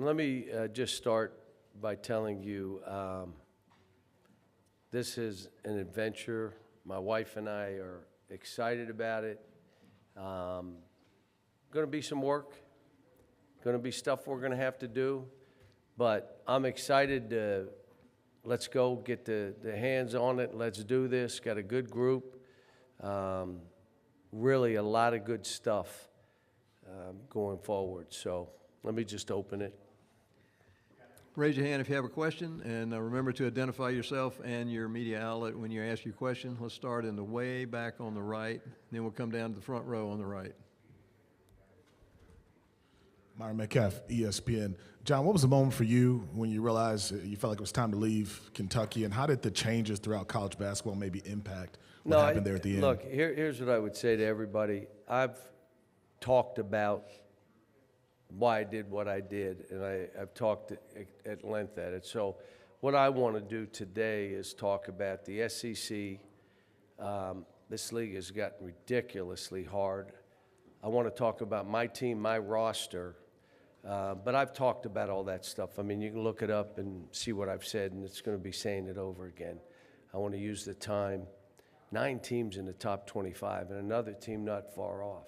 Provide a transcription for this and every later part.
Let me just start by telling you this is an adventure. My wife and I are excited about it. Going to be some work, going to be stuff we're going to have to do, but I'm excited to let's go get the hands on it. Let's do this. Got a good group. Really a lot of good stuff going forward. So let me just open it. Raise your hand if you have a question, and remember to identify yourself and your media outlet when you ask your question. Let's start in the way back on the right, then we'll come down to the front row on the right. Myron Metcalf, ESPN. John, what was the moment for you when you realized you felt like it was time to leave Kentucky, and how did the changes throughout college basketball maybe impact what happened there at the end? Look, here's what I would say to everybody. I've talked about why I did what I did, and I've talked at length at it. So what I want to do today is talk about the SEC. This league has gotten ridiculously hard. I want to talk about my team, my roster, but I've talked about all that stuff. I mean, you can look it up and see what I've said, and it's going to be saying it over again. I want to use the time. 9 teams in the top 25 and another team not far off.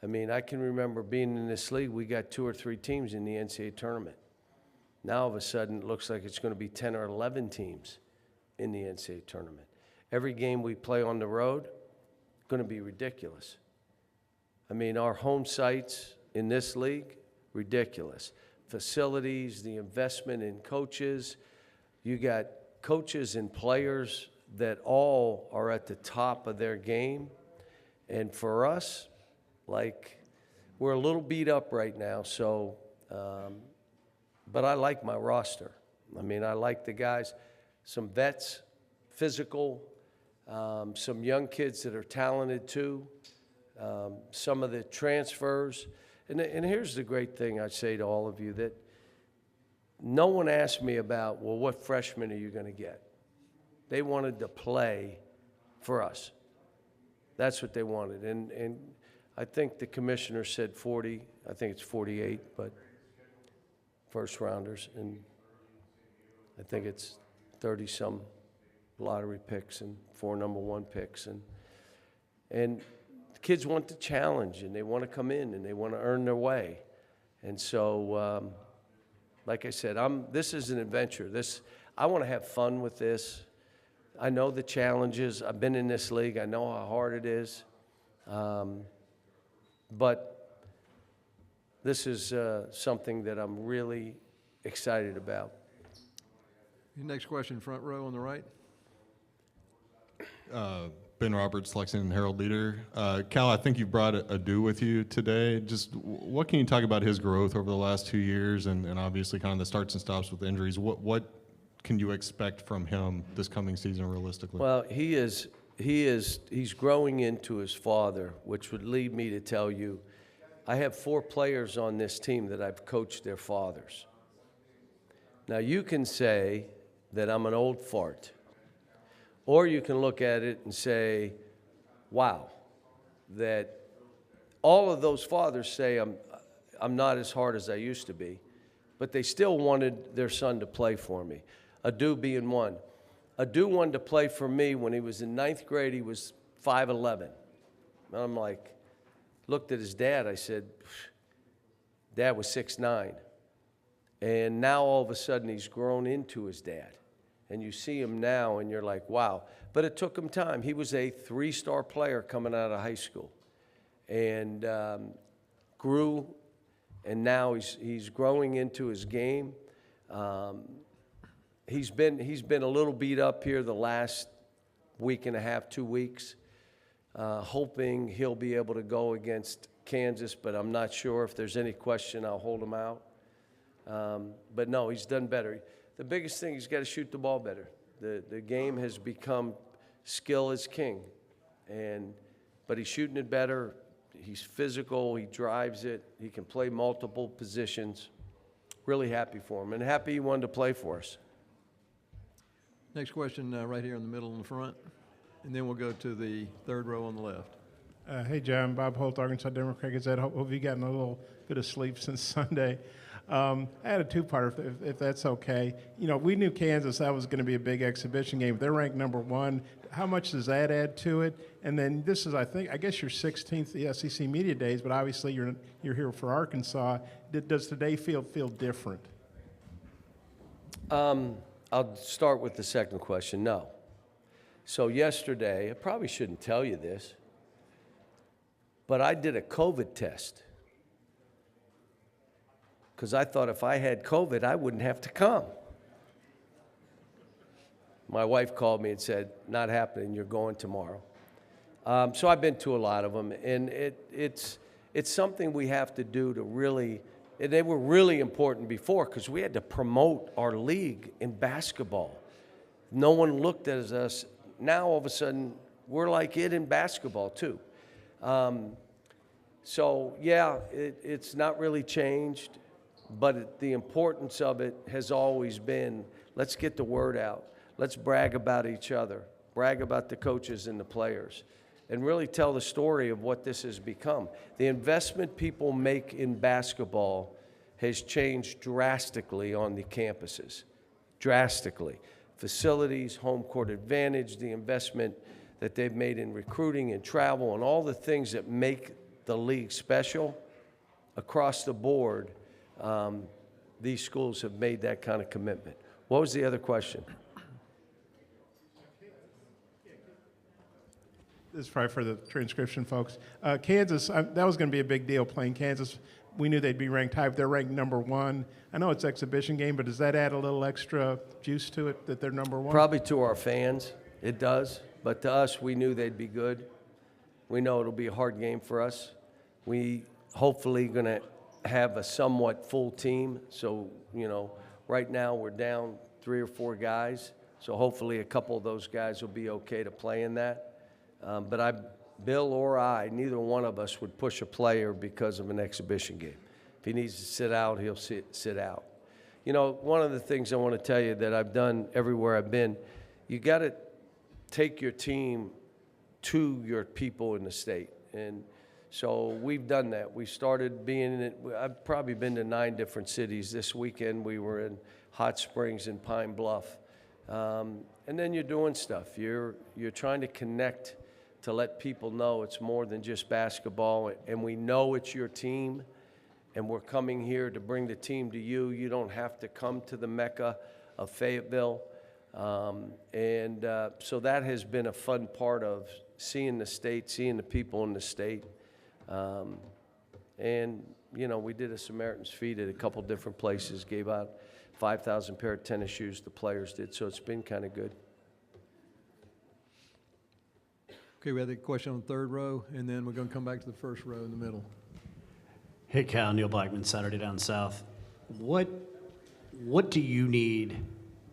I mean, I can remember being in this league, we got 2 or 3 teams in the NCAA tournament. Now, all of a sudden, it looks like it's going to be 10 or 11 teams in the NCAA tournament. Every game we play on the road, going to be ridiculous. I mean, our home sites in this league, ridiculous. Facilities, the investment in coaches. You got coaches and players that all are at the top of their game. And for us, like, we're a little beat up right now, so, but I like my roster. I mean, I like the guys, some vets, physical, some young kids that are talented too, some of the transfers. And here's the great thing I'd say to all of you, that no one asked me about, well, what freshmen are you going to get? They wanted to play for us. That's what they wanted. And I think the commissioner said 40. I think it's 48, but first rounders. And I think it's 30-some lottery picks and 4 number 1 picks. And the kids want the challenge, and they want to come in, and they want to earn their way. And so, like I said, this is an adventure. I want to have fun with this. I know the challenges. I've been in this league. I know how hard it is. But this is something that I'm really excited about. Your next question, front row on the right. Ben Roberts, Lexington Herald Leader. Cal, I think you brought Adu with you today. Just what can you talk about his growth over the last 2 years, and obviously kind of the starts and stops with injuries? What can you expect from him this coming season realistically? Well, he's growing into his father, which would lead me to tell you, I have 4 players on this team that I've coached their fathers. Now, you can say that I'm an old fart, or you can look at it and say, wow, that all of those fathers say I'm not as hard as I used to be, but they still wanted their son to play for me. Adu being one. Adu wanted to play for me when he was in 9th grade. He was 5'11". And I'm like, looked at his dad. I said, Dad was 6'9". And now all of a sudden he's grown into his dad. And you see him now and you're like, wow. But it took him time. He was a 3-star player coming out of high school. And grew, and now he's growing into his game. He's been a little beat up here the last week and a half, 2 weeks, hoping he'll be able to go against Kansas, but I'm not sure. If there's any question, I'll hold him out. But no, he's done better. The biggest thing, he's got to shoot the ball better. The game has become skill is king, but he's shooting it better. He's physical. He drives it. He can play multiple positions. Really happy for him, and happy he wanted to play for us. Next question right here in the middle in the front, and then we'll go to the 3rd row on the left. Hey, John. Bob Holt, Arkansas Democrat Gazette. Hope you've gotten a little bit of sleep since Sunday. I had a two-parter, if that's okay. You know, we knew Kansas, that was going to be a big exhibition game. They're ranked number 1. How much does that add to it? And then this is, I guess your 16th SEC Media Days, but obviously you're here for Arkansas. Does today feel different? I'll start with the second question. No. So yesterday, I probably shouldn't tell you this, but I did a COVID test because I thought if I had COVID, I wouldn't have to come. My wife called me and said, not happening, you're going tomorrow. So I've been to a lot of them, and it's something we have to do to really, and they were really important before because we had to promote our league in basketball. No one looked at us. Now, all of a sudden, we're like it in basketball, too. So, yeah, it's not really changed, but the importance of it has always been, let's get the word out. Let's brag about each other, brag about the coaches and the players, and really tell the story of what this has become. The investment people make in basketball has changed drastically on the campuses, drastically. Facilities, home court advantage, the investment that they've made in recruiting and travel and all the things that make the league special across the board, these schools have made that kind of commitment. What was the other question? This is probably for the transcription folks. Kansas, that was going to be a big deal playing Kansas. We knew they'd be ranked high, but they're ranked number 1. I know it's exhibition game, but does that add a little extra juice to it that they're number 1? Probably to our fans, it does. But to us, we knew they'd be good. We know it'll be a hard game for us. We hopefully going to have a somewhat full team. So, you know, right now we're down 3 or 4 guys. So hopefully a couple of those guys will be okay to play in that. But Bill or I, neither one of us would push a player because of an exhibition game. If he needs to sit out, he'll sit out. You know, one of the things I want to tell you that I've done everywhere I've been, you got to take your team to your people in the state. And so we've done that. We started I've probably been to 9 different cities. This weekend we were in Hot Springs and Pine Bluff. And then you're doing stuff. You're trying to connect to let people know it's more than just basketball, and we know it's your team, and we're coming here to bring the team to you. You don't have to come to the Mecca of Fayetteville. So that has been a fun part of seeing the state, seeing the people in the state. And, you know, we did a Samaritan's Feet at a couple different places, gave out 5,000 pair of tennis shoes, the players did, so it's been kind of good. Okay, we have the question on the third row, and then we're going to come back to the first row in the middle. Hey, Cal, Neil Blackman, Saturday Down South. What do you need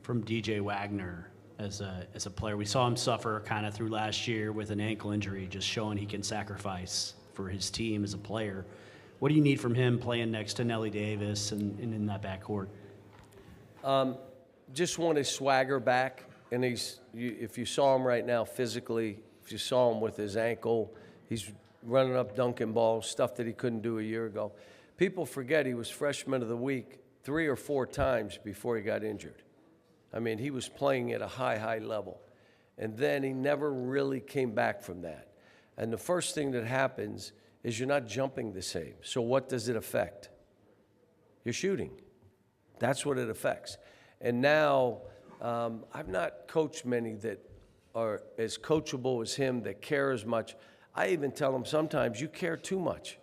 from DJ Wagner as a player? We saw him suffer kind of through last year with an ankle injury, just showing he can sacrifice for his team as a player. What do you need from him playing next to Nelly Davis and in that backcourt? Just want his swagger back, and if you saw him right now physically, if you saw him with his ankle, he's running up dunking balls, stuff that he couldn't do a year ago. People forget he was freshman of the week 3 or 4 times before he got injured. I mean, he was playing at a high level, and then he never really came back from that. And the first thing that happens is you're not jumping the same. So what does it affect? Your shooting. That's what it affects. And now, I've not coached many that are as coachable as him, that care as much. I even tell him sometimes, you care too much.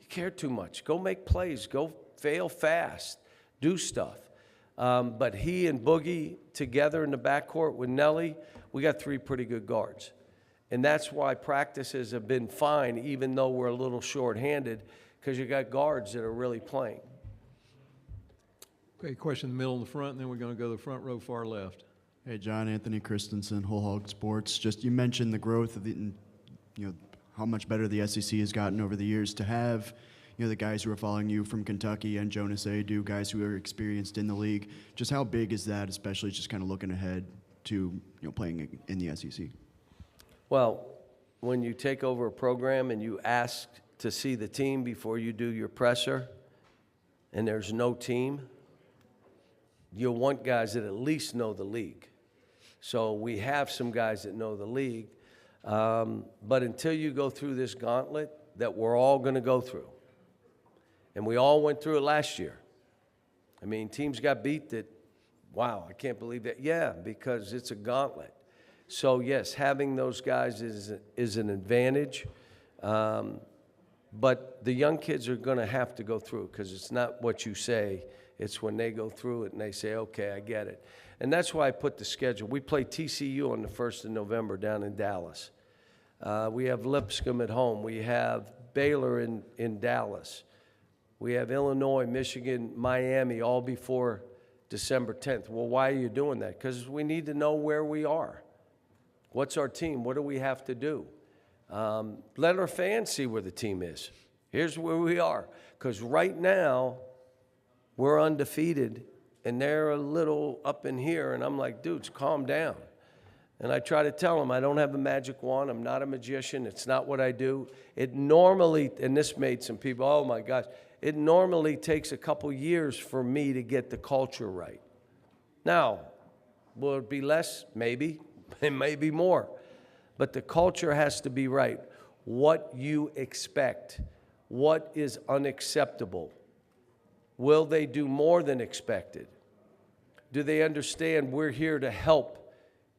You care too much. Go make plays. Go fail fast. Do stuff. But he and Boogie together in the backcourt with Nelly, we got 3 pretty good guards. And that's why practices have been fine, even though we're a little short-handed, because you got guards that are really playing. Okay, question in the middle in the front, and then we're going to go to the front row far left. Hey, John, Anthony Christensen, Whole Hog Sports. Just you mentioned the growth of how much better the SEC has gotten over the years. To have, the guys who are following you from Kentucky and Jonas Adu, guys who are experienced in the league. Just how big is that, especially just kind of looking ahead to playing in the SEC? Well, when you take over a program and you ask to see the team before you do your presser, and there's no team, you'll want guys that at least know the league. So we have some guys that know the league, but until you go through this gauntlet that we're all going to go through, and we all went through it last year. I mean, teams got beat that, wow, I can't believe that. Yeah, because it's a gauntlet. So, yes, having those guys is an advantage. But the young kids are going to have to go through it because it's not what you say. It's when they go through it and they say, okay, I get it. And that's why I put the schedule. We play TCU on the 1st of November down in Dallas. We have Lipscomb at home. We have Baylor in Dallas. We have Illinois, Michigan, Miami all before December 10th. Well, why are you doing that? Because we need to know where we are. What's our team? What do we have to do? Let our fans see where the team is. Here's where we are. Because right now, we're undefeated, and they're a little up in here, and I'm like, dudes, calm down. And I try to tell them, I don't have a magic wand. I'm not a magician. It's not what I do. It normally, and this made some people, oh, my gosh, it normally takes a couple years for me to get the culture right. Now, will it be less? Maybe. It may be more. But the culture has to be right. What you expect. What is unacceptable? Will they do more than expected? Do they understand we're here to help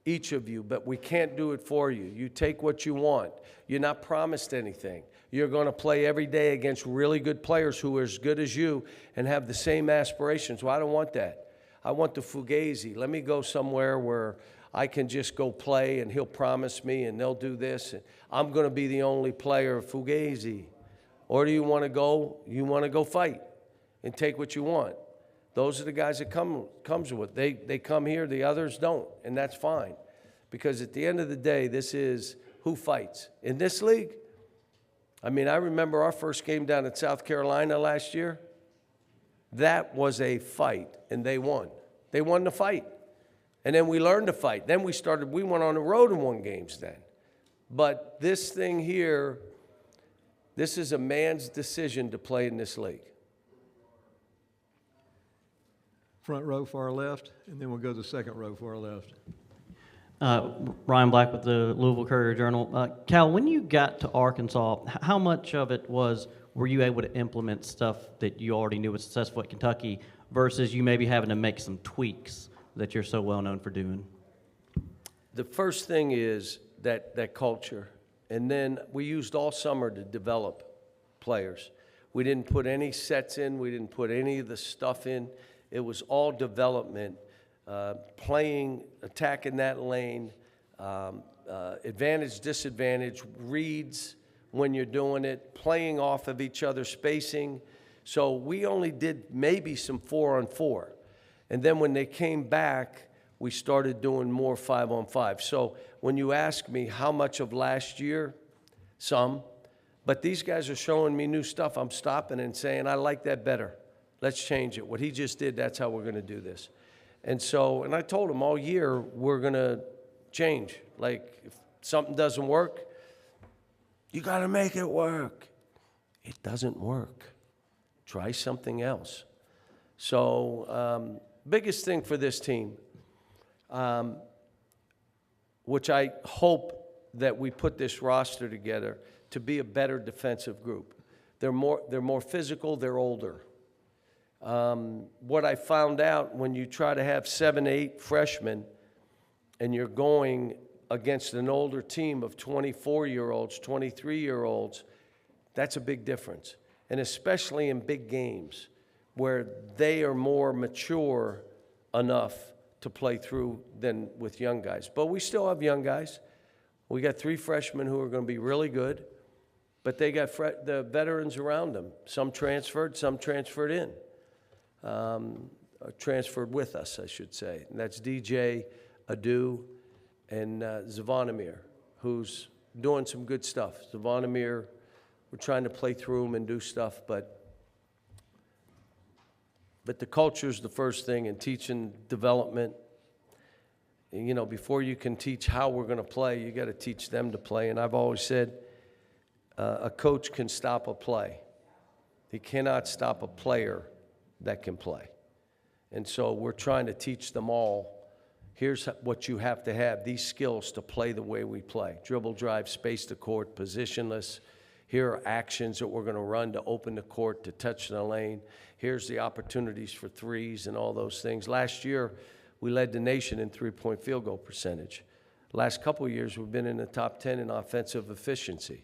each of you, but we can't do it for you? You take what you want. You're not promised anything. You're going to play every day against really good players who are as good as you and have the same aspirations. Well, I don't want that. I want the Fugazi. Let me go somewhere where I can just go play, and he'll promise me, and they'll do this, and I'm going to be the only player of Fugazi. Or do you want to go? You want to go fight and take what you want. Those are the guys that comes with. They come here, the others don't, and that's fine. Because at the end of the day, this is who fights. In this league, I mean, I remember our first game down at South Carolina last year. That was a fight, and they won. They won the fight. And then we learned to fight. Then we went on the road and won games then. But this thing here, this is a man's decision to play in this league. Front row, far left, and then we'll go to the second row, far left. Ryan Black with the Louisville Courier-Journal. Cal, when you got to Arkansas, how much of it were you able to implement stuff that you already knew was successful at Kentucky versus you maybe having to make some tweaks that you're so well known for doing? The first thing is that culture. And then we used all summer to develop players. We didn't put any sets in. We didn't put any of the stuff in. It was all development, playing, attacking that lane, advantage, disadvantage, reads when you're doing it, playing off of each other, spacing. So we only did maybe some 4-on-4. And then when they came back, we started doing more 5-on-5. So when you ask me how much of last year, some, but these guys are showing me new stuff. I'm stopping and saying, I like that better. Let's change it. What he just did, that's how we're going to do this. And so, and I told him all year, we're going to change. Like, if something doesn't work, you got to make it work. It doesn't work. Try something else. So, biggest thing for this team, which I hope that we put this roster together to be a better defensive group. They're more physical, they're older. What I found out when you try to have 7, 8 freshmen and you're going against an older team of 24-year-olds, 23-year-olds, that's a big difference. And especially in big games where they are more mature enough to play through than with young guys. But we still have young guys. We got 3 freshmen who are going to be really good, but they got the veterans around them. Some transferred in. Transferred with us, I should say. And that's DJ, Adu, and Zavonimir, who's doing some good stuff. Zavonimir, we're trying to play through him and do stuff, but the culture's the first thing, and teaching development. And, you know, before you can teach how we're going to play, you got to teach them to play. And I've always said a coach can stop a play. He cannot stop a player that can play. And so we're trying to teach them all, here's what you have to have, these skills to play the way we play. Dribble, drive, space the court, positionless. Here are actions that we're going to run to open the court, to touch the lane. Here's the opportunities for threes and all those things. Last year, we led the nation in three-point field goal percentage. Last couple of years, we've been in the top 10 in offensive efficiency.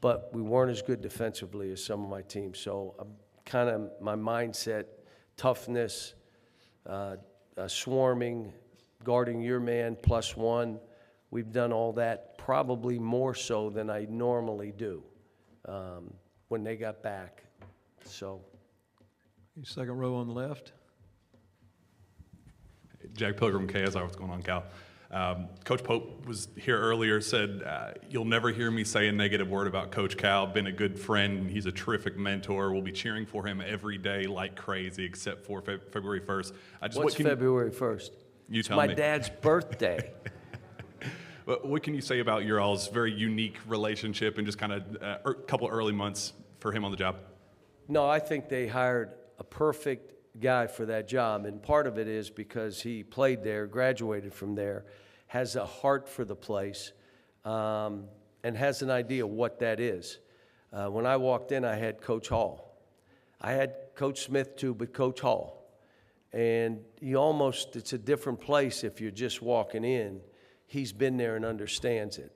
But we weren't as good defensively as some of my teams. So I'm kind of, my mindset, toughness, swarming, guarding your man +1, we've done all that probably more so than I normally do when they got back. So. Second row on the left. Jack Pilgrim, KSI, what's going on, Cal? Coach Pope was here earlier, said, you'll never hear me say a negative word about Coach Cal. Been a good friend. He's a terrific mentor. We'll be cheering for him every day like crazy, except for February 1st. What's February 1st? You tell me. It's my dad's birthday. What can you say about your all's very unique relationship and just kind of a couple early months for him on the job? No, I think they hired a perfect guy for that job, and part of it is because he played there, graduated from there, has a heart for the place, and has an idea what that is. When I walked in, I had Coach Hall. I had Coach Smith too, but Coach Hall. And it's a different place if you're just walking in. He's been there and understands it.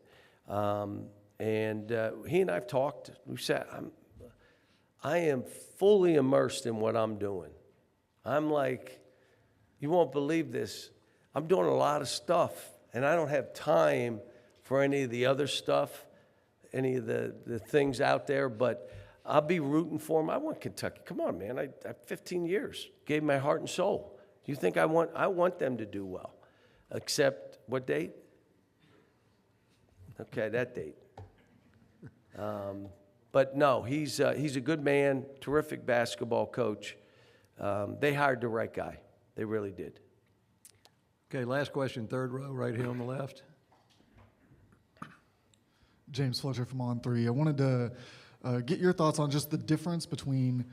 He and I've talked. We said, I am fully immersed in what I'm doing. I'm like, you won't believe this. I'm doing a lot of stuff, and I don't have time for any of the other stuff, any of the things out there, but I'll be rooting for them. I want Kentucky. Come on, man. I 15 years, gave my heart and soul. Do you think I want them to do well? Except what date? Okay, that date. But no, he's a good man, terrific basketball coach. They hired the right guy. They really did. Okay, last question, third row, right here on the left. James Fletcher from On3. I wanted to get your thoughts on just the difference between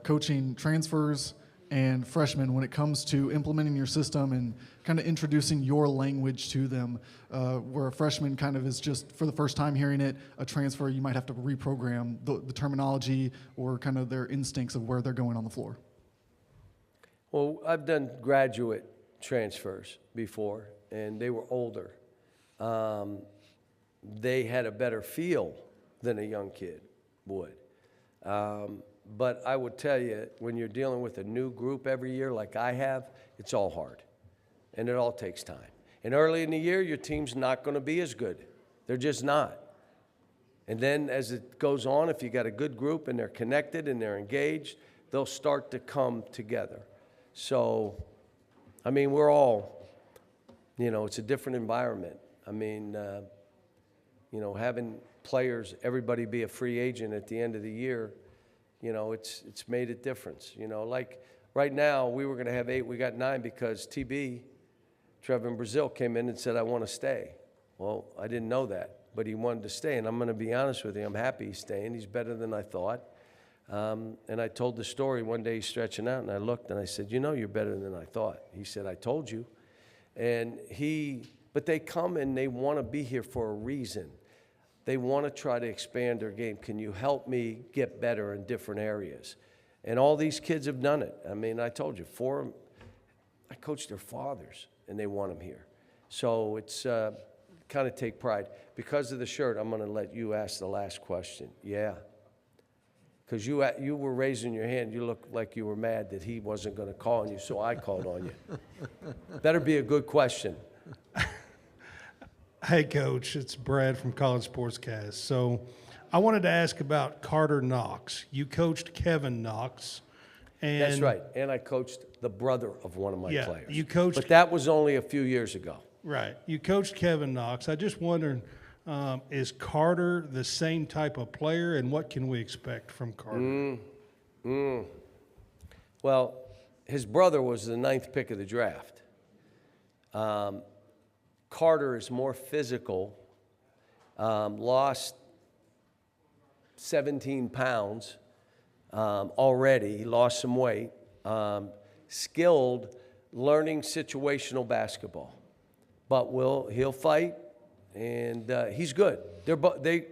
coaching transfers and freshmen when it comes to implementing your system and kind of introducing your language to them, where a freshman kind of is just, for the first time hearing it, a transfer, you might have to reprogram the terminology or kind of their instincts of where they're going on the floor. Well, I've done graduate transfers before, and they were older. They had a better feel than a young kid would. But I would tell you, when you're dealing with a new group every year like I have, it's all hard, and it all takes time. And early in the year, your team's not going to be as good. They're just not. And then as it goes on, if you got a good group and they're connected and they're engaged, they'll start to come together. So, I mean, we're all, it's a different environment. I mean, having players, everybody be a free agent at the end of the year, it's made a difference. Like right now, we were going to have 8, we got 9 because Trevor Brazil came in and said, I want to stay. Well, I didn't know that, but he wanted to stay, and I'm going to be honest with you, I'm happy he's staying. He's better than I thought. And I told the story one day, he's stretching out, and I looked and I said, you're better than I thought. He said, I told you. But they come and they want to be here for a reason. They want to try to expand their game. Can you help me get better in different areas? And all these kids have done it. I mean, I told you, 4 of them, I coached their fathers, and they want them here. So it's kind of take pride. Because of the shirt, I'm going to let you ask the last question. Yeah. Because you were raising your hand. You looked like you were mad that he wasn't going to call on you, so I called on you. Better be a good question. Hey, Coach, it's Brad from College Sportscast. So I wanted to ask about Carter Knox. You coached Kevin Knox. And that's right, and I coached the brother of one of my players. You coached, but that was only a few years ago. Right. You coached Kevin Knox. I just wondered, is Carter the same type of player, and what can we expect from Carter? Well, his brother was the 9th pick of the draft. Carter is more physical, lost 17 pounds already. He lost some weight, skilled, learning situational basketball. But he'll fight, and he's good. They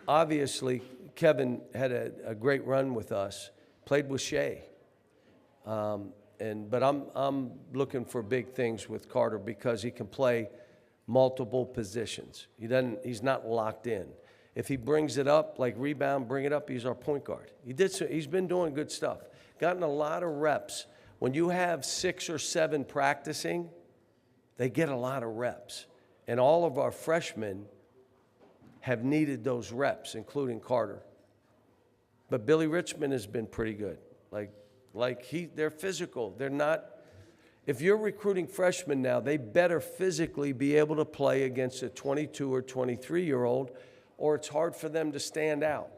obviously, Kevin had a great run with us, played with Shea. But I'm looking for big things with Carter because he can play multiple positions. He's not locked in. If he brings it up, like rebound, bring it up, he's our point guard. He's been doing good stuff. Gotten a lot of reps. When you have 6 or 7 practicing, they get a lot of reps. And all of our freshmen have needed those reps, including Carter. But Billy Richmond has been pretty good. They're physical. They're not. If you're recruiting freshmen now, they better physically be able to play against a 22 or 23-year-old, or it's hard for them to stand out.